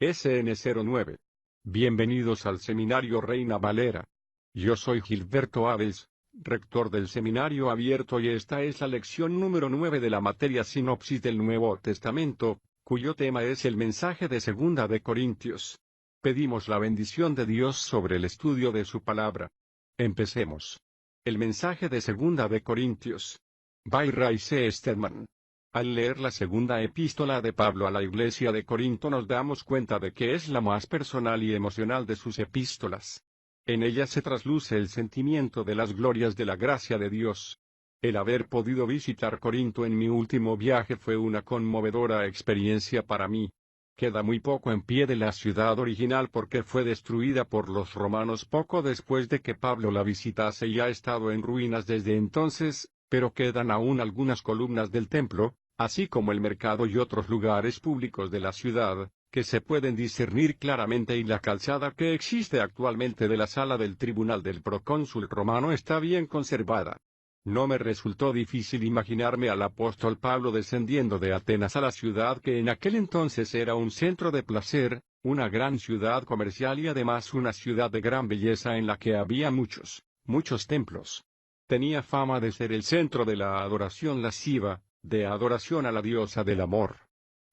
SN09. Bienvenidos al Seminario Reina Valera. Yo soy Gilberto Aves, rector del Seminario Abierto, y esta es la lección número 9 de la materia Sinopsis del Nuevo Testamento, cuyo tema es el mensaje de Segunda de Corintios. Pedimos la bendición de Dios sobre el estudio de su palabra. Empecemos. El mensaje de Segunda de Corintios. By Ray C. Stedman. Al leer la segunda epístola de Pablo a la iglesia de Corinto nos damos cuenta de que es la más personal y emocional de sus epístolas. En ella se trasluce el sentimiento de las glorias de la gracia de Dios. El haber podido visitar Corinto en mi último viaje fue una conmovedora experiencia para mí. Queda muy poco en pie de la ciudad original porque fue destruida por los romanos poco después de que Pablo la visitase y ha estado en ruinas desde entonces, pero quedan aún algunas columnas del templo, así como el mercado y otros lugares públicos de la ciudad, que se pueden discernir claramente, y la calzada que existe actualmente de la sala del tribunal del procónsul romano está bien conservada. No me resultó difícil imaginarme al apóstol Pablo descendiendo de Atenas a la ciudad que en aquel entonces era un centro de placer, una gran ciudad comercial y además una ciudad de gran belleza en la que había muchos templos. Tenía fama de ser el centro de la adoración lasciva, de adoración a la diosa del amor.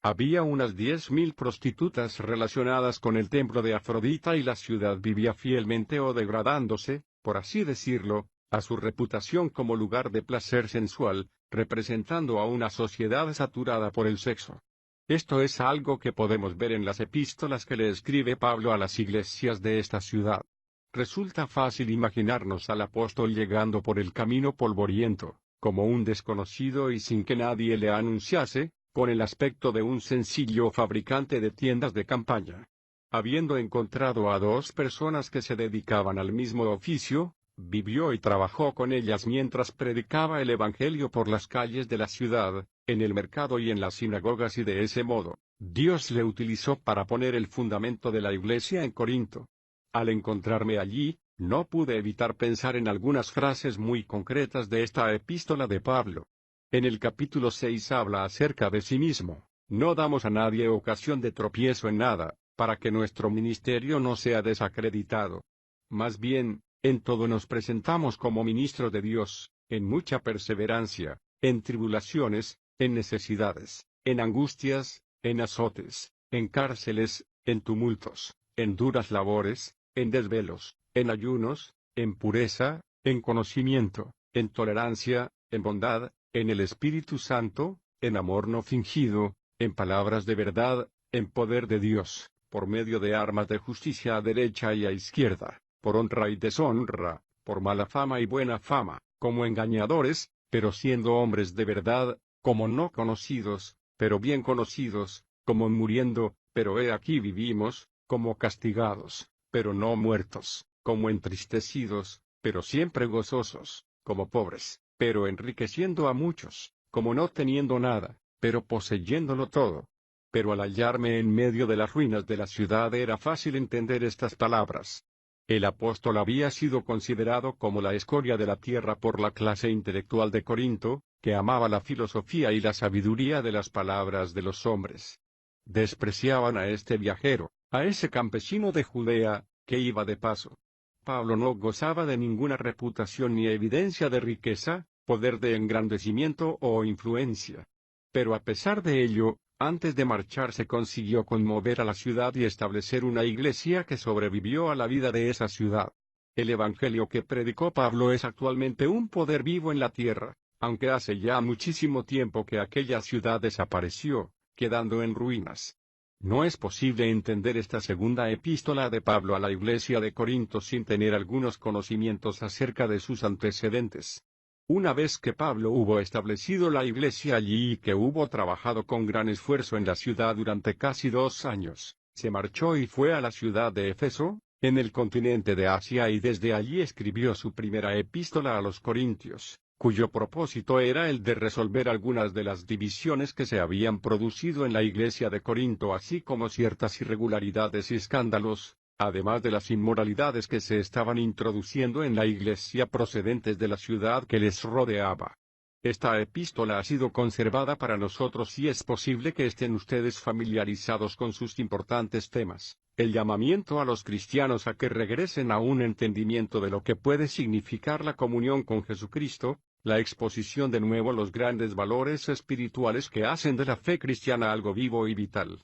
Había unas 10.000 prostitutas relacionadas con el templo de Afrodita y la ciudad vivía fielmente o degradándose, por así decirlo, a su reputación como lugar de placer sensual, representando a una sociedad saturada por el sexo. Esto es algo que podemos ver en las epístolas que le escribe Pablo a las iglesias de esta ciudad. Resulta fácil imaginarnos al apóstol llegando por el camino polvoriento, como un desconocido y sin que nadie le anunciase, con el aspecto de un sencillo fabricante de tiendas de campaña. Habiendo encontrado a dos personas que se dedicaban al mismo oficio, vivió y trabajó con ellas mientras predicaba el Evangelio por las calles de la ciudad, en el mercado y en las sinagogas, y de ese modo, Dios le utilizó para poner el fundamento de la iglesia en Corinto. Al encontrarme allí, no pude evitar pensar en algunas frases muy concretas de esta epístola de Pablo. En el capítulo 6 habla acerca de sí mismo: no damos a nadie ocasión de tropiezo en nada, para que nuestro ministerio no sea desacreditado. Más bien, en todo nos presentamos como ministros de Dios, en mucha perseverancia, en tribulaciones, en necesidades, en angustias, en azotes, en cárceles, en tumultos, en duras labores, en desvelos, en ayunos, en pureza, en conocimiento, en tolerancia, en bondad, en el Espíritu Santo, en amor no fingido, en palabras de verdad, en poder de Dios, por medio de armas de justicia a derecha y a izquierda, por honra y deshonra, por mala fama y buena fama, como engañadores, pero siendo hombres de verdad, como no conocidos, pero bien conocidos, como muriendo, pero he aquí vivimos, como castigados, pero no muertos, como entristecidos, pero siempre gozosos, como pobres, pero enriqueciendo a muchos, como no teniendo nada, pero poseyéndolo todo. Pero al hallarme en medio de las ruinas de la ciudad era fácil entender estas palabras. El apóstol había sido considerado como la escoria de la tierra por la clase intelectual de Corinto, que amaba la filosofía y la sabiduría de las palabras de los hombres. Despreciaban a este viajero, a ese campesino de Judea, que iba de paso. Pablo no gozaba de ninguna reputación ni evidencia de riqueza, poder de engrandecimiento o influencia. Pero a pesar de ello, antes de marcharse consiguió conmover a la ciudad y establecer una iglesia que sobrevivió a la vida de esa ciudad. El evangelio que predicó Pablo es actualmente un poder vivo en la tierra, aunque hace ya muchísimo tiempo que aquella ciudad desapareció, quedando en ruinas. No es posible entender esta segunda epístola de Pablo a la iglesia de Corinto sin tener algunos conocimientos acerca de sus antecedentes. Una vez que Pablo hubo establecido la iglesia allí y que hubo trabajado con gran esfuerzo en la ciudad durante casi 2 años, se marchó y fue a la ciudad de Éfeso, en el continente de Asia, y desde allí escribió su primera epístola a los Corintios, cuyo propósito era el de resolver algunas de las divisiones que se habían producido en la iglesia de Corinto, así como ciertas irregularidades y escándalos, además de las inmoralidades que se estaban introduciendo en la iglesia procedentes de la ciudad que les rodeaba. Esta epístola ha sido conservada para nosotros y es posible que estén ustedes familiarizados con sus importantes temas: el llamamiento a los cristianos a que regresen a un entendimiento de lo que puede significar la comunión con Jesucristo, la exposición de nuevo los grandes valores espirituales que hacen de la fe cristiana algo vivo y vital.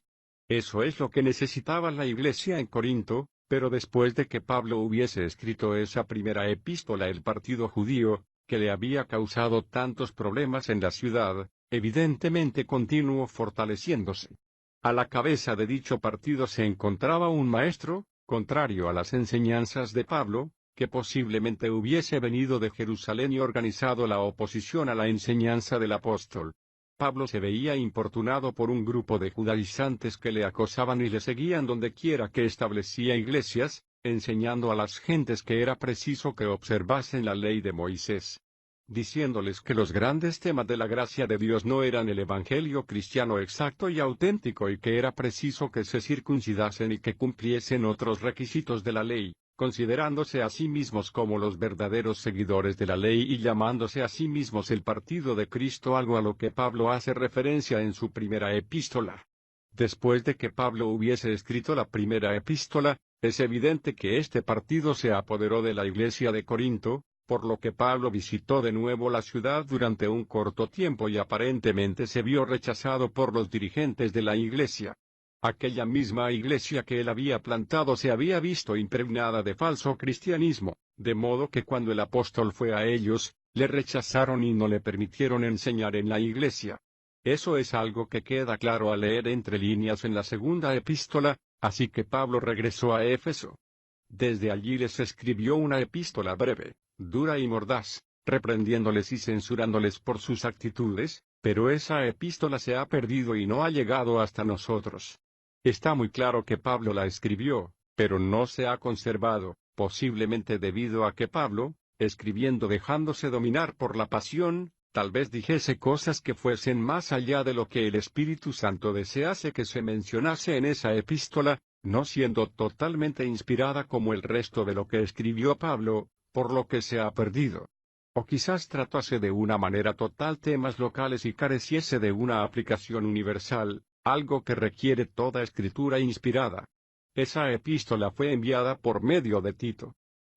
Eso es lo que necesitaba la iglesia en Corinto, pero después de que Pablo hubiese escrito esa primera epístola, el partido judío, que le había causado tantos problemas en la ciudad, evidentemente continuó fortaleciéndose. A la cabeza de dicho partido se encontraba un maestro, contrario a las enseñanzas de Pablo, que posiblemente hubiese venido de Jerusalén y organizado la oposición a la enseñanza del apóstol. Pablo se veía importunado por un grupo de judaizantes que le acosaban y le seguían donde quiera que establecía iglesias, enseñando a las gentes que era preciso que observasen la ley de Moisés, diciéndoles que los grandes temas de la gracia de Dios no eran el evangelio cristiano exacto y auténtico y que era preciso que se circuncidasen y que cumpliesen otros requisitos de la ley, considerándose a sí mismos como los verdaderos seguidores de la ley y llamándose a sí mismos el partido de Cristo, algo a lo que Pablo hace referencia en su primera epístola. Después de que Pablo hubiese escrito la primera epístola, es evidente que este partido se apoderó de la iglesia de Corinto, por lo que Pablo visitó de nuevo la ciudad durante un corto tiempo y aparentemente se vio rechazado por los dirigentes de la iglesia. Aquella misma iglesia que él había plantado se había visto impregnada de falso cristianismo, de modo que cuando el apóstol fue a ellos, le rechazaron y no le permitieron enseñar en la iglesia. Eso es algo que queda claro al leer entre líneas en la segunda epístola, así que Pablo regresó a Éfeso. Desde allí les escribió una epístola breve, dura y mordaz, reprendiéndoles y censurándoles por sus actitudes, pero esa epístola se ha perdido y no ha llegado hasta nosotros. Está muy claro que Pablo la escribió, pero no se ha conservado, posiblemente debido a que Pablo, escribiendo dejándose dominar por la pasión, tal vez dijese cosas que fuesen más allá de lo que el Espíritu Santo desease que se mencionase en esa epístola, no siendo totalmente inspirada como el resto de lo que escribió Pablo, por lo que se ha perdido. O quizás tratase de una manera total temas locales y careciese de una aplicación universal, algo que requiere toda escritura inspirada. Esa epístola fue enviada por medio de Tito.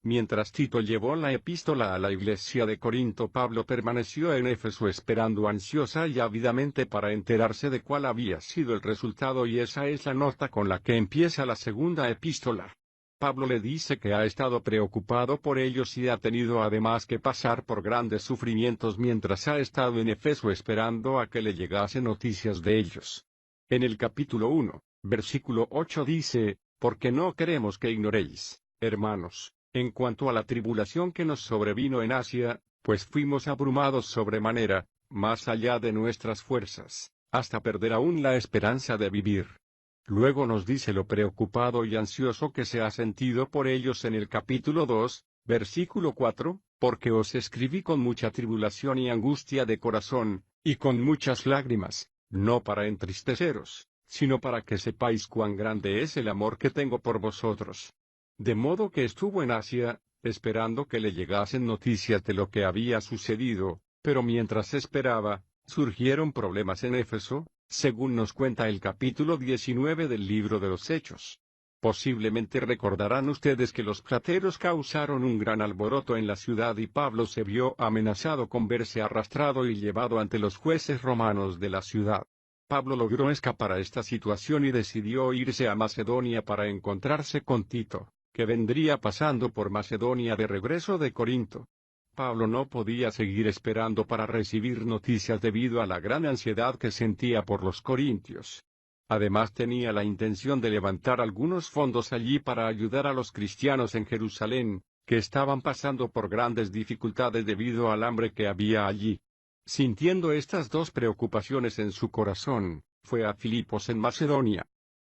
Mientras Tito llevó la epístola a la iglesia de Corinto, Pablo permaneció en Éfeso esperando ansiosa y ávidamente para enterarse de cuál había sido el resultado, y esa es la nota con la que empieza la segunda epístola. Pablo le dice que ha estado preocupado por ellos y ha tenido además que pasar por grandes sufrimientos mientras ha estado en Éfeso esperando a que le llegase noticias de ellos. En el capítulo 1, versículo 8 dice: «Porque no queremos que ignoréis, hermanos, en cuanto a la tribulación que nos sobrevino en Asia, pues fuimos abrumados sobremanera, más allá de nuestras fuerzas, hasta perder aún la esperanza de vivir». Luego nos dice lo preocupado y ansioso que se ha sentido por ellos en el capítulo 2, versículo 4, «Porque os escribí con mucha tribulación y angustia de corazón, y con muchas lágrimas, no para entristeceros, sino para que sepáis cuán grande es el amor que tengo por vosotros». De modo que estuvo en Asia, esperando que le llegasen noticias de lo que había sucedido, pero mientras esperaba, surgieron problemas en Éfeso, según nos cuenta el capítulo 19 del libro de los Hechos. Posiblemente recordarán ustedes que los plateros causaron un gran alboroto en la ciudad y Pablo se vio amenazado con verse arrastrado y llevado ante los jueces romanos de la ciudad. Pablo logró escapar a esta situación y decidió irse a Macedonia para encontrarse con Tito, que vendría pasando por Macedonia de regreso de Corinto. Pablo no podía seguir esperando para recibir noticias debido a la gran ansiedad que sentía por los corintios. Además tenía la intención de levantar algunos fondos allí para ayudar a los cristianos en Jerusalén, que estaban pasando por grandes dificultades debido al hambre que había allí. Sintiendo estas dos preocupaciones en su corazón, fue a Filipos en Macedonia.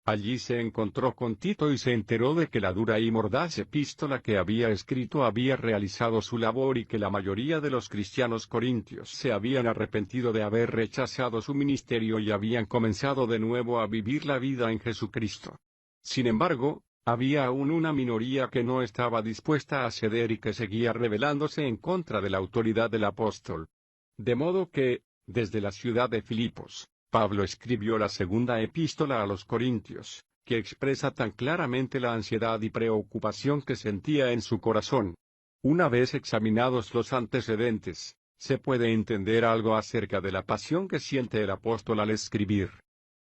Allí se encontró con Tito y se enteró de que la dura y mordaz epístola que había escrito había realizado su labor y que la mayoría de los cristianos corintios se habían arrepentido de haber rechazado su ministerio y habían comenzado de nuevo a vivir la vida en Jesucristo. Sin embargo, había aún una minoría que no estaba dispuesta a ceder y que seguía rebelándose en contra de la autoridad del apóstol. De modo que, desde la ciudad de Filipos, Pablo escribió la segunda epístola a los Corintios, que expresa tan claramente la ansiedad y preocupación que sentía en su corazón. Una vez examinados los antecedentes, se puede entender algo acerca de la pasión que siente el apóstol al escribir.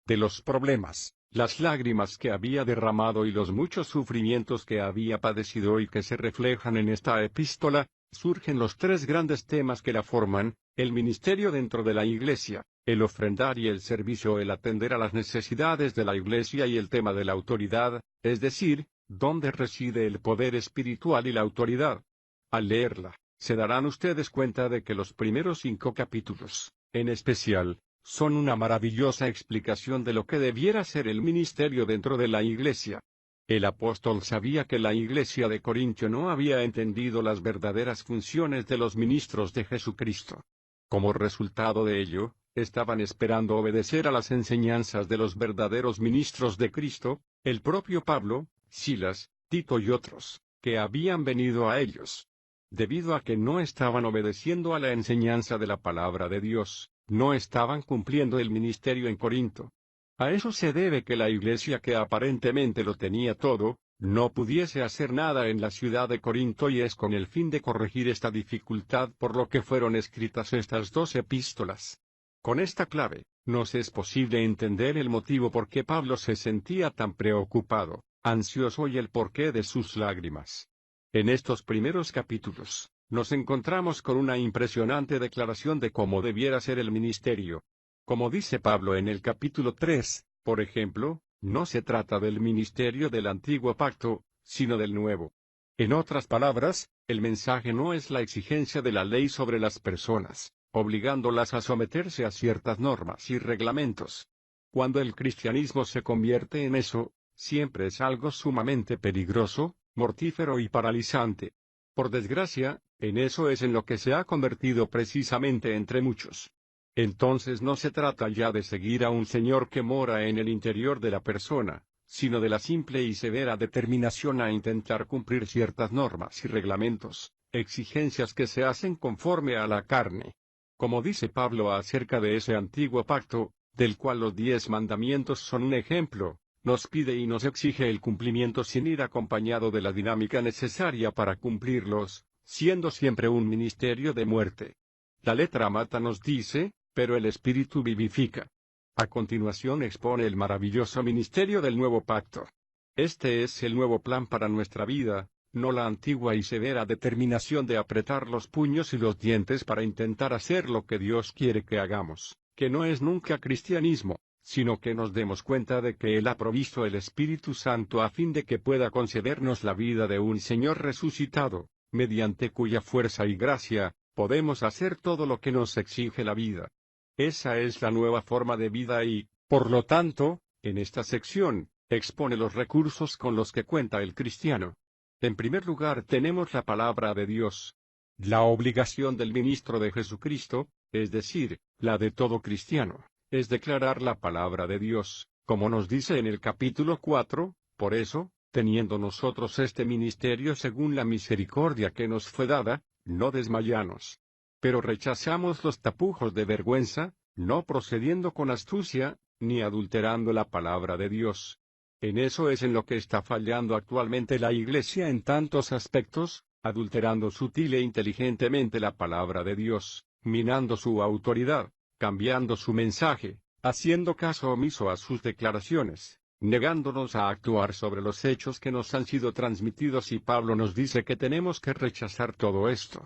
De los problemas, las lágrimas que había derramado y los muchos sufrimientos que había padecido y que se reflejan en esta epístola, surgen los tres grandes temas que la forman: el ministerio dentro de la Iglesia, el ofrendar y el servicio, el atender a las necesidades de la Iglesia, y el tema de la autoridad, es decir, dónde reside el poder espiritual y la autoridad. Al leerla, se darán ustedes cuenta de que los primeros 5 capítulos, en especial, son una maravillosa explicación de lo que debiera ser el ministerio dentro de la Iglesia. El apóstol sabía que la Iglesia de Corintio no había entendido las verdaderas funciones de los ministros de Jesucristo. Como resultado de ello, estaban esperando obedecer a las enseñanzas de los verdaderos ministros de Cristo, el propio Pablo, Silas, Tito y otros, que habían venido a ellos. Debido a que no estaban obedeciendo a la enseñanza de la palabra de Dios, no estaban cumpliendo el ministerio en Corinto. A eso se debe que la iglesia, que aparentemente lo tenía todo, no pudiese hacer nada en la ciudad de Corinto, y es con el fin de corregir esta dificultad por lo que fueron escritas estas 2 epístolas. Con esta clave, nos es posible entender el motivo por qué Pablo se sentía tan preocupado, ansioso, y el porqué de sus lágrimas. En estos primeros capítulos, nos encontramos con una impresionante declaración de cómo debiera ser el ministerio. Como dice Pablo en el capítulo 3, por ejemplo, no se trata del ministerio del antiguo pacto, sino del nuevo. En otras palabras, el mensaje no es la exigencia de la ley sobre las personas, obligándolas a someterse a ciertas normas y reglamentos. Cuando el cristianismo se convierte en eso, siempre es algo sumamente peligroso, mortífero y paralizante. Por desgracia, en eso es en lo que se ha convertido precisamente entre muchos. Entonces no se trata ya de seguir a un Señor que mora en el interior de la persona, sino de la simple y severa determinación a intentar cumplir ciertas normas y reglamentos, exigencias que se hacen conforme a la carne. Como dice Pablo acerca de ese antiguo pacto, del cual los 10 mandamientos son un ejemplo, nos pide y nos exige el cumplimiento sin ir acompañado de la dinámica necesaria para cumplirlos, siendo siempre un ministerio de muerte. La letra mata, nos dice, pero el Espíritu vivifica. A continuación expone el maravilloso ministerio del nuevo pacto. Este es el nuevo plan para nuestra vida, no la antigua y severa determinación de apretar los puños y los dientes para intentar hacer lo que Dios quiere que hagamos, que no es nunca cristianismo, sino que nos demos cuenta de que Él ha provisto el Espíritu Santo a fin de que pueda concedernos la vida de un Señor resucitado, mediante cuya fuerza y gracia, podemos hacer todo lo que nos exige la vida. Esa es la nueva forma de vida y, por lo tanto, en esta sección, expone los recursos con los que cuenta el cristiano. En primer lugar tenemos la palabra de Dios. La obligación del ministro de Jesucristo, es decir, la de todo cristiano, es declarar la palabra de Dios, como nos dice en el capítulo 4, por eso, teniendo nosotros este ministerio según la misericordia que nos fue dada, no desmayamos. Pero rechazamos los tapujos de vergüenza, no procediendo con astucia, ni adulterando la palabra de Dios. En eso es en lo que está fallando actualmente la Iglesia en tantos aspectos, adulterando sutil e inteligentemente la palabra de Dios, minando su autoridad, cambiando su mensaje, haciendo caso omiso a sus declaraciones, negándonos a actuar sobre los hechos que nos han sido transmitidos, y Pablo nos dice que tenemos que rechazar todo esto.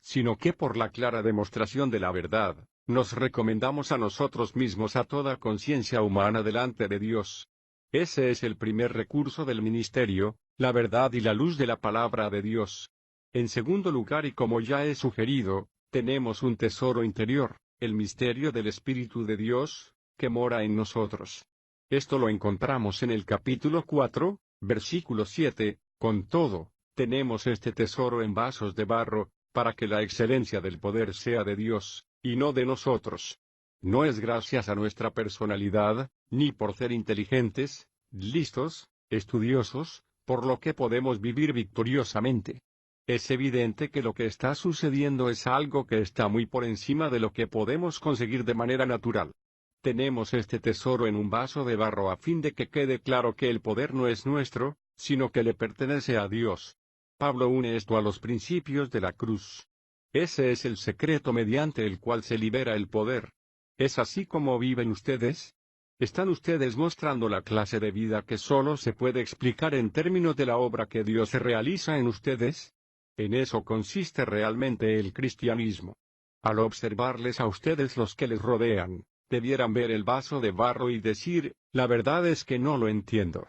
Sino que por la clara demostración de la verdad, nos recomendamos a nosotros mismos a toda conciencia humana delante de Dios. Ese es el primer recurso del ministerio, la verdad y la luz de la palabra de Dios. En segundo lugar, y como ya he sugerido, tenemos un tesoro interior, el misterio del Espíritu de Dios, que mora en nosotros. Esto lo encontramos en el capítulo 4, versículo 7, con todo, tenemos este tesoro en vasos de barro, para que la excelencia del poder sea de Dios, y no de nosotros. No es gracias a nuestra personalidad, ni por ser inteligentes, listos, estudiosos, por lo que podemos vivir victoriosamente. Es evidente que lo que está sucediendo es algo que está muy por encima de lo que podemos conseguir de manera natural. Tenemos este tesoro en un vaso de barro a fin de que quede claro que el poder no es nuestro, sino que le pertenece a Dios. Pablo une esto a los principios de la cruz. Ese es el secreto mediante el cual se libera el poder. ¿Es así como viven ustedes? ¿Están ustedes mostrando la clase de vida que solo se puede explicar en términos de la obra que Dios realiza en ustedes? En eso consiste realmente el cristianismo. Al observarles a ustedes los que les rodean, debieran ver el vaso de barro y decir, la verdad es que no lo entiendo.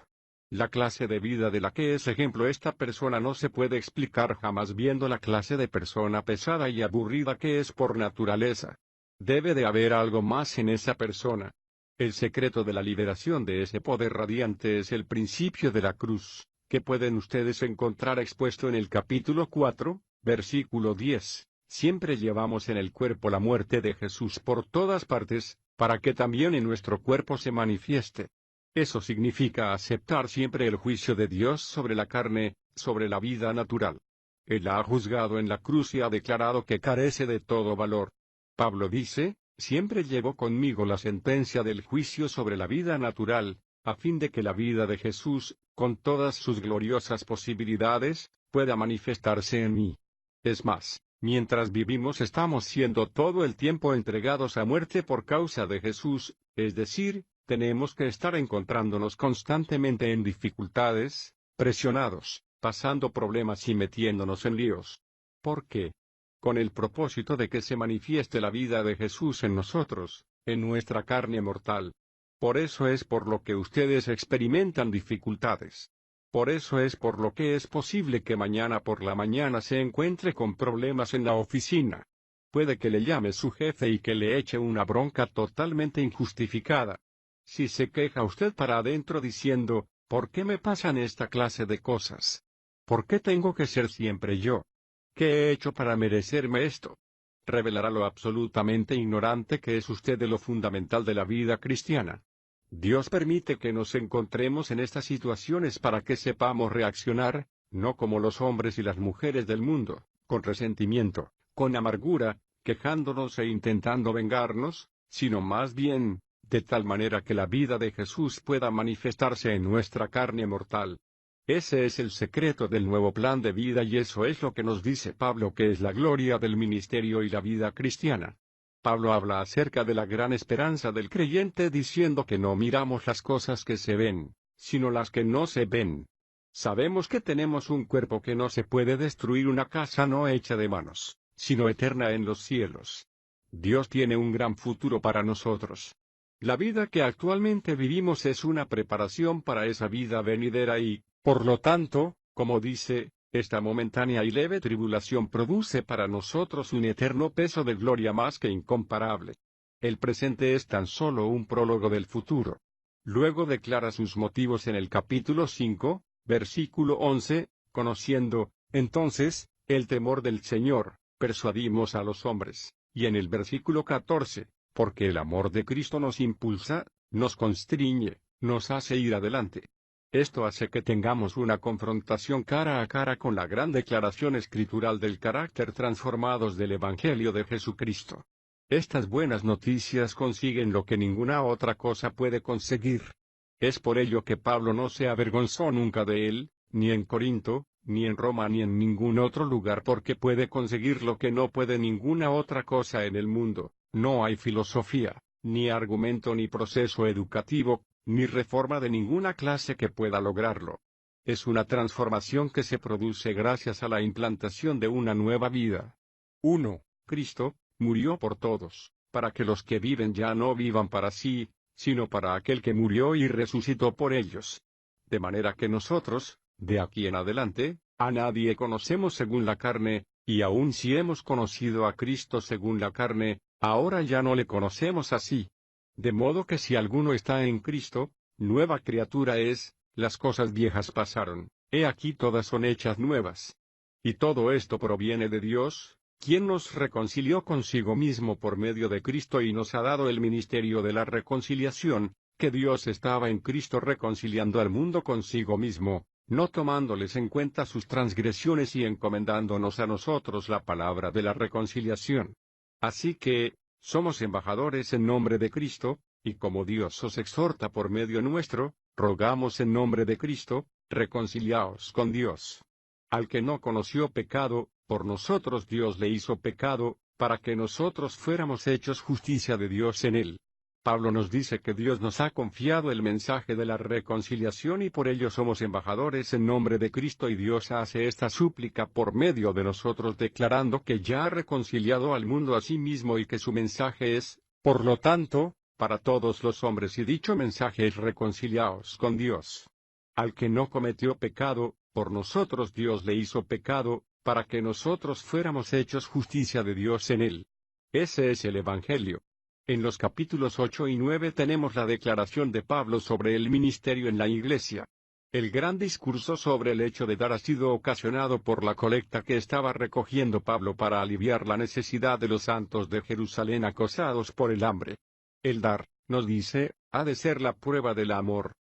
La clase de vida de la que es ejemplo esta persona no se puede explicar jamás viendo la clase de persona pesada y aburrida que es por naturaleza. Debe de haber algo más en esa persona. El secreto de la liberación de ese poder radiante es el principio de la cruz, que pueden ustedes encontrar expuesto en el capítulo 4, versículo 10. Siempre llevamos en el cuerpo la muerte de Jesús por todas partes, para que también en nuestro cuerpo se manifieste. Eso significa aceptar siempre el juicio de Dios sobre la carne, sobre la vida natural. Él la ha juzgado en la cruz y ha declarado que carece de todo valor. Pablo dice, siempre llevo conmigo la sentencia del juicio sobre la vida natural, a fin de que la vida de Jesús, con todas sus gloriosas posibilidades, pueda manifestarse en mí. Es más, mientras vivimos estamos siendo todo el tiempo entregados a muerte por causa de Jesús, es decir, tenemos que estar encontrándonos constantemente en dificultades, presionados, pasando problemas y metiéndonos en líos. ¿Por qué? Con el propósito de que se manifieste la vida de Jesús en nosotros, en nuestra carne mortal. Por eso es por lo que ustedes experimentan dificultades. Por eso es por lo que es posible que mañana por la mañana se encuentre con problemas en la oficina. Puede que le llame su jefe y que le eche una bronca totalmente injustificada. Si se queja usted para adentro diciendo, ¿por qué me pasan esta clase de cosas? ¿Por qué tengo que ser siempre yo? ¿Qué he hecho para merecerme esto? Revelará lo absolutamente ignorante que es usted de lo fundamental de la vida cristiana. Dios permite que nos encontremos en estas situaciones para que sepamos reaccionar, no como los hombres y las mujeres del mundo, con resentimiento, con amargura, quejándonos e intentando vengarnos, sino más bien, de tal manera que la vida de Jesús pueda manifestarse en nuestra carne mortal. Ese es el secreto del nuevo plan de vida y eso es lo que nos dice Pablo que es la gloria del ministerio y la vida cristiana. Pablo habla acerca de la gran esperanza del creyente diciendo que no miramos las cosas que se ven, sino las que no se ven. Sabemos que tenemos un cuerpo que no se puede destruir, una casa no hecha de manos, sino eterna en los cielos. Dios tiene un gran futuro para nosotros. La vida que actualmente vivimos es una preparación para esa vida venidera y, por lo tanto, como dice, esta momentánea y leve tribulación produce para nosotros un eterno peso de gloria más que incomparable. El presente es tan solo un prólogo del futuro. Luego declara sus motivos en el capítulo 5, versículo 11, conociendo, entonces, el temor del Señor, persuadimos a los hombres, y en el versículo 14, porque el amor de Cristo nos impulsa, nos constriñe, nos hace ir adelante. Esto hace que tengamos una confrontación cara a cara con la gran declaración escritural del carácter transformados del Evangelio de Jesucristo. Estas buenas noticias consiguen lo que ninguna otra cosa puede conseguir. Es por ello que Pablo no se avergonzó nunca de él, ni en Corinto, ni en Roma ni en ningún otro lugar, porque puede conseguir lo que no puede ninguna otra cosa en el mundo. No hay filosofía, ni argumento ni proceso educativo, ni reforma de ninguna clase que pueda lograrlo. Es una transformación que se produce gracias a la implantación de una nueva vida. 1. Cristo murió por todos, para que los que viven ya no vivan para sí, sino para aquel que murió y resucitó por ellos. De manera que nosotros, de aquí en adelante, a nadie conocemos según la carne, y aun si hemos conocido a Cristo según la carne, ahora ya no le conocemos así. De modo que si alguno está en Cristo, nueva criatura es, las cosas viejas pasaron, he aquí todas son hechas nuevas. Y todo esto proviene de Dios, quien nos reconcilió consigo mismo por medio de Cristo y nos ha dado el ministerio de la reconciliación, que Dios estaba en Cristo reconciliando al mundo consigo mismo, no tomándoles en cuenta sus transgresiones y encomendándonos a nosotros la palabra de la reconciliación. Así que, somos embajadores en nombre de Cristo, y como Dios os exhorta por medio nuestro, rogamos en nombre de Cristo, reconciliaos con Dios. Al que no conoció pecado, por nosotros Dios le hizo pecado, para que nosotros fuéramos hechos justicia de Dios en él. Pablo nos dice que Dios nos ha confiado el mensaje de la reconciliación y por ello somos embajadores en nombre de Cristo y Dios hace esta súplica por medio de nosotros declarando que ya ha reconciliado al mundo a sí mismo y que su mensaje es, por lo tanto, para todos los hombres y dicho mensaje es reconciliaos con Dios. Al que no cometió pecado, por nosotros Dios le hizo pecado, para que nosotros fuéramos hechos justicia de Dios en él. Ese es el Evangelio. En los capítulos 8 y 9 tenemos la declaración de Pablo sobre el ministerio en la iglesia. El gran discurso sobre el hecho de dar ha sido ocasionado por la colecta que estaba recogiendo Pablo para aliviar la necesidad de los santos de Jerusalén acosados por el hambre. El dar, nos dice, ha de ser la prueba del amor.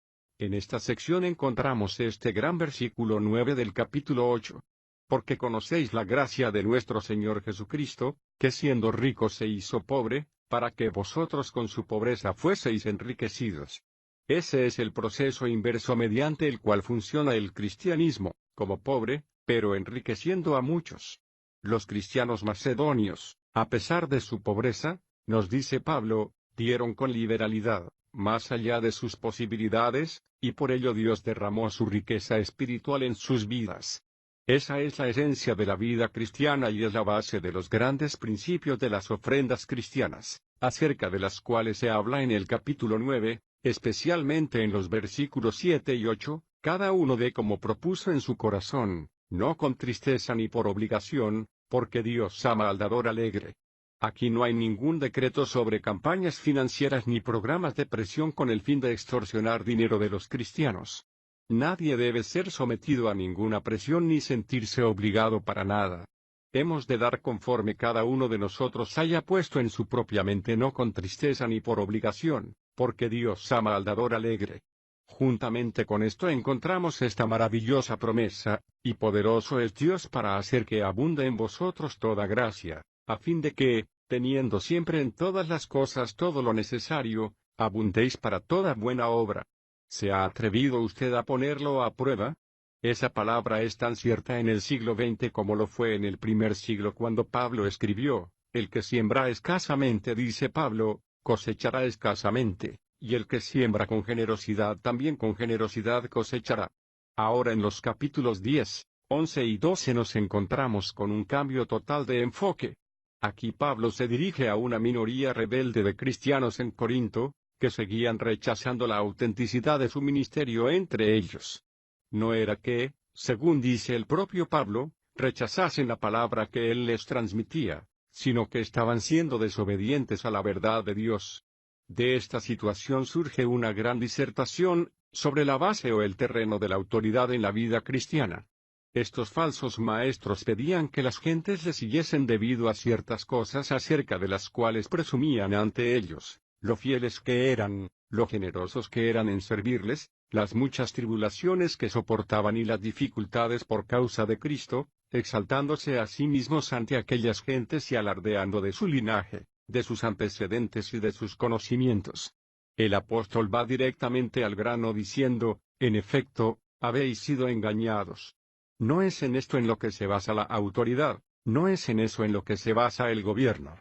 En esta sección encontramos este gran versículo 9 del capítulo 8. Porque conocéis la gracia de nuestro Señor Jesucristo, que siendo rico se hizo pobre, para que vosotros con su pobreza fueseis enriquecidos. Ese es el proceso inverso mediante el cual funciona el cristianismo, como pobre, pero enriqueciendo a muchos. Los cristianos macedonios, a pesar de su pobreza, nos dice Pablo, dieron con liberalidad, más allá de sus posibilidades, y por ello Dios derramó su riqueza espiritual en sus vidas. Esa es la esencia de la vida cristiana y es la base de los grandes principios de las ofrendas cristianas, acerca de las cuales se habla en el capítulo 9, especialmente en los versículos 7 y 8, cada uno dé como propuso en su corazón, no con tristeza ni por obligación, porque Dios ama al dador alegre. Aquí no hay ningún decreto sobre campañas financieras ni programas de presión con el fin de extorsionar dinero de los cristianos. Nadie debe ser sometido a ninguna presión ni sentirse obligado para nada. Hemos de dar conforme cada uno de nosotros haya puesto en su propia mente, no con tristeza ni por obligación, porque Dios ama al dador alegre. Juntamente con esto encontramos esta maravillosa promesa, y poderoso es Dios para hacer que abunde en vosotros toda gracia, a fin de que, teniendo siempre en todas las cosas todo lo necesario, abundéis para toda buena obra. ¿Se ha atrevido usted a ponerlo a prueba? Esa palabra es tan cierta en el siglo XX como lo fue en el primer siglo cuando Pablo escribió, el que siembra escasamente, dice Pablo, cosechará escasamente, y el que siembra con generosidad también con generosidad cosechará. Ahora en los capítulos 10, 11 y 12 nos encontramos con un cambio total de enfoque. Aquí Pablo se dirige a una minoría rebelde de cristianos en Corinto, que seguían rechazando la autenticidad de su ministerio entre ellos. No era que, según dice el propio Pablo, rechazasen la palabra que él les transmitía, sino que estaban siendo desobedientes a la verdad de Dios. De esta situación surge una gran disertación, sobre la base o el terreno de la autoridad en la vida cristiana. Estos falsos maestros pedían que las gentes les siguiesen debido a ciertas cosas acerca de las cuales presumían ante ellos, lo fieles que eran, lo generosos que eran en servirles, las muchas tribulaciones que soportaban y las dificultades por causa de Cristo, exaltándose a sí mismos ante aquellas gentes y alardeando de su linaje, de sus antecedentes y de sus conocimientos. El apóstol va directamente al grano diciendo, en efecto, habéis sido engañados. No es en esto en lo que se basa la autoridad, no es en eso en lo que se basa el gobierno.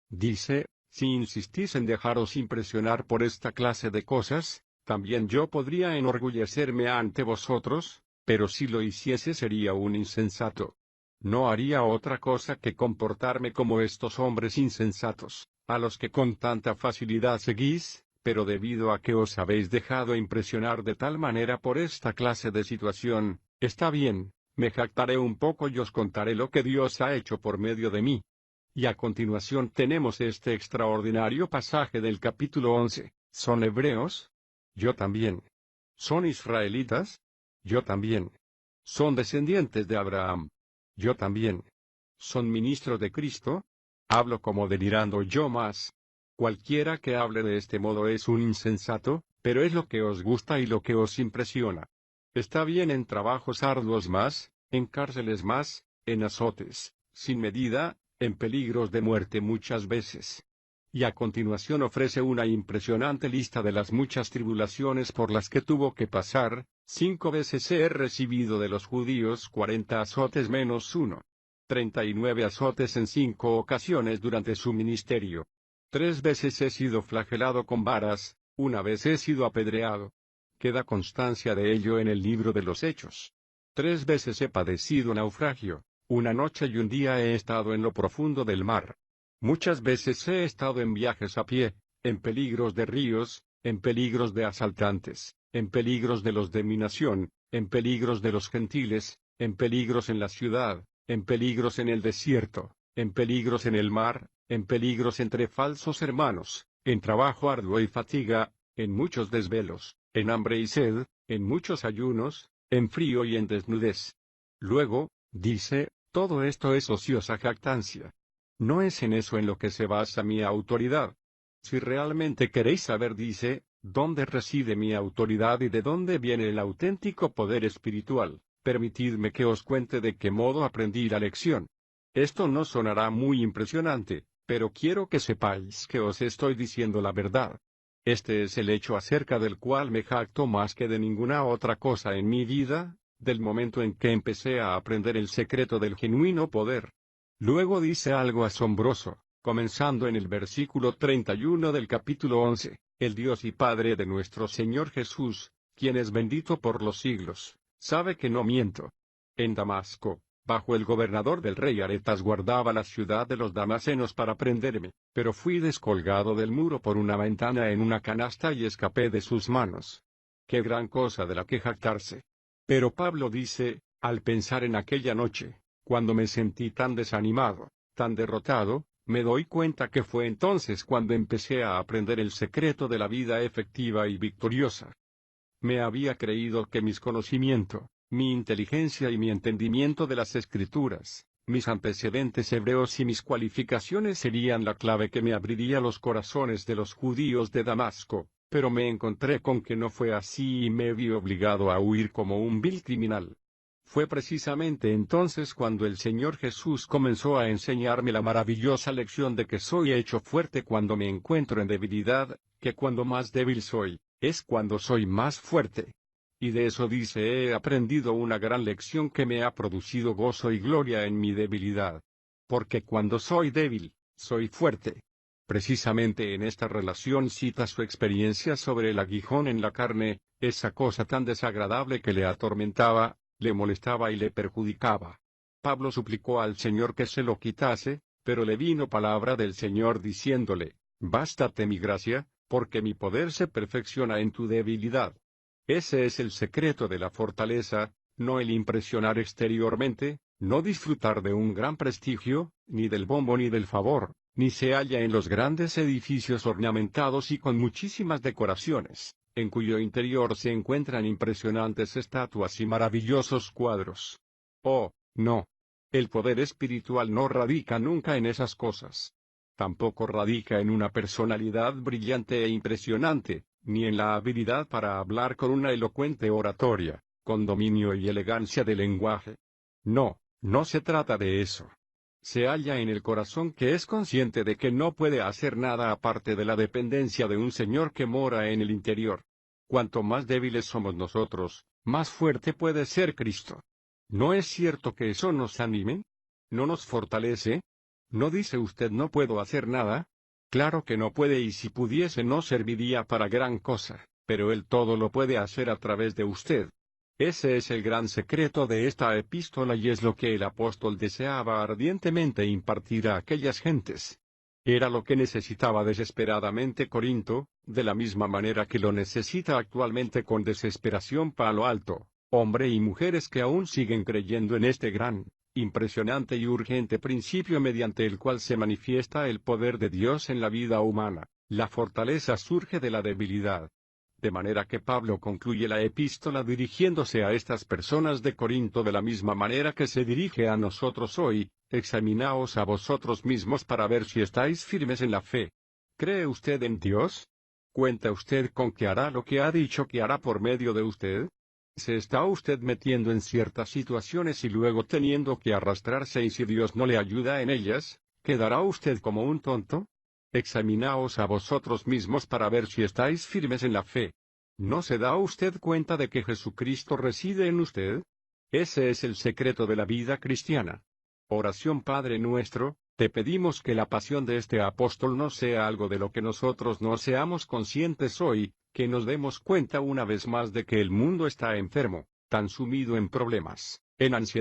Dice, si insistís en dejaros impresionar por esta clase de cosas, también yo podría enorgullecerme ante vosotros, pero si lo hiciese sería un insensato. No haría otra cosa que comportarme como estos hombres insensatos, a los que con tanta facilidad seguís, pero debido a que os habéis dejado impresionar de tal manera por esta clase de situación, está bien, me jactaré un poco y os contaré lo que Dios ha hecho por medio de mí. Y a continuación tenemos este extraordinario pasaje del capítulo 11, ¿son hebreos? Yo también. ¿Son israelitas? Yo también. ¿Son descendientes de Abraham? Yo también. ¿Son ministros de Cristo? Hablo como delirando yo más. Cualquiera que hable de este modo es un insensato, pero es lo que os gusta y lo que os impresiona. Está bien en trabajos arduos más, en cárceles más, en azotes, sin medida, en peligros de muerte muchas veces. Y a continuación ofrece una impresionante lista de las muchas tribulaciones por las que tuvo que pasar. 5 veces he recibido de los judíos 40 azotes menos uno. 39 azotes en 5 ocasiones durante su ministerio. 3 veces he sido flagelado con varas, 1 vez he sido apedreado. Queda constancia de ello en el libro de los Hechos. 3 veces he padecido naufragio, 1 noche y 1 día he estado en lo profundo del mar. Muchas veces he estado en viajes a pie, en peligros de ríos, en peligros de asaltantes, en peligros de los de mi nación, en peligros de los gentiles, en peligros en la ciudad, en peligros en el desierto, en peligros en el mar, en peligros entre falsos hermanos, en trabajo arduo y fatiga, en muchos desvelos, en hambre y sed, en muchos ayunos, en frío y en desnudez. Luego, dice, todo esto es ociosa jactancia. No es en eso en lo que se basa mi autoridad. Si realmente queréis saber, dice, dónde reside mi autoridad y de dónde viene el auténtico poder espiritual, permitidme que os cuente de qué modo aprendí la lección. Esto no sonará muy impresionante, pero quiero que sepáis que os estoy diciendo la verdad. Este es el hecho acerca del cual me jacto más que de ninguna otra cosa en mi vida, del momento en que empecé a aprender el secreto del genuino poder. Luego dice algo asombroso, comenzando en el versículo 31 del capítulo 11, el Dios y Padre de nuestro Señor Jesús, quien es bendito por los siglos, sabe que no miento. En Damasco, bajo el gobernador del rey Aretas guardaba la ciudad de los damasenos para prenderme, pero fui descolgado del muro por una ventana en una canasta y escapé de sus manos. Qué gran cosa de la que jactarse. Pero Pablo dice, al pensar en aquella noche, cuando me sentí tan desanimado, tan derrotado, me doy cuenta que fue entonces cuando empecé a aprender el secreto de la vida efectiva y victoriosa. Me había creído que mis conocimientos, mi inteligencia y mi entendimiento de las Escrituras, mis antecedentes hebreos y mis cualificaciones serían la clave que me abriría los corazones de los judíos de Damasco, pero me encontré con que no fue así y me vi obligado a huir como un vil criminal. Fue precisamente entonces cuando el Señor Jesús comenzó a enseñarme la maravillosa lección de que soy hecho fuerte cuando me encuentro en debilidad, que cuando más débil soy, es cuando soy más fuerte. Y de eso dice, he aprendido una gran lección que me ha producido gozo y gloria en mi debilidad. Porque cuando soy débil, soy fuerte. Precisamente en esta relación cita su experiencia sobre el aguijón en la carne, esa cosa tan desagradable que le atormentaba, le molestaba y le perjudicaba. Pablo suplicó al Señor que se lo quitase, pero le vino palabra del Señor diciéndole, bástate mi gracia, porque mi poder se perfecciona en tu debilidad. Ese es el secreto de la fortaleza, no el impresionar exteriormente, no disfrutar de un gran prestigio, ni del bombo ni del favor, ni se halla en los grandes edificios ornamentados y con muchísimas decoraciones, en cuyo interior se encuentran impresionantes estatuas y maravillosos cuadros. Oh, no. El poder espiritual no radica nunca en esas cosas. Tampoco radica en una personalidad brillante e impresionante, ni en la habilidad para hablar con una elocuente oratoria, con dominio y elegancia de lenguaje. No, no se trata de eso. Se halla en el corazón que es consciente de que no puede hacer nada aparte de la dependencia de un Señor que mora en el interior. Cuanto más débiles somos nosotros, más fuerte puede ser Cristo. ¿No es cierto que eso nos anime? ¿No nos fortalece? ¿No dice usted no puedo hacer nada? Claro que no puede, y si pudiese no serviría para gran cosa, pero Él todo lo puede hacer a través de usted. Ese es el gran secreto de esta epístola y es lo que el apóstol deseaba ardientemente impartir a aquellas gentes. Era lo que necesitaba desesperadamente Corinto, de la misma manera que lo necesita actualmente con desesperación Palo Alto, hombres y mujeres que aún siguen creyendo en este gran, impresionante y urgente principio mediante el cual se manifiesta el poder de Dios en la vida humana. La fortaleza surge de la debilidad. De manera que Pablo concluye la epístola dirigiéndose a estas personas de Corinto de la misma manera que se dirige a nosotros hoy: examinaos a vosotros mismos para ver si estáis firmes en la fe. ¿Cree usted en Dios? ¿Cuenta usted con que hará lo que ha dicho que hará por medio de usted? Se está usted metiendo en ciertas situaciones y luego teniendo que arrastrarse, y si Dios no le ayuda en ellas, ¿quedará usted como un tonto? Examinaos a vosotros mismos para ver si estáis firmes en la fe. ¿No se da usted cuenta de que Jesucristo reside en usted? Ese es el secreto de la vida cristiana. Oración. Padre nuestro, te pedimos que la pasión de este apóstol no sea algo de lo que nosotros no seamos conscientes hoy, que nos demos cuenta una vez más de que el mundo está enfermo, tan sumido en problemas, en ansiedad.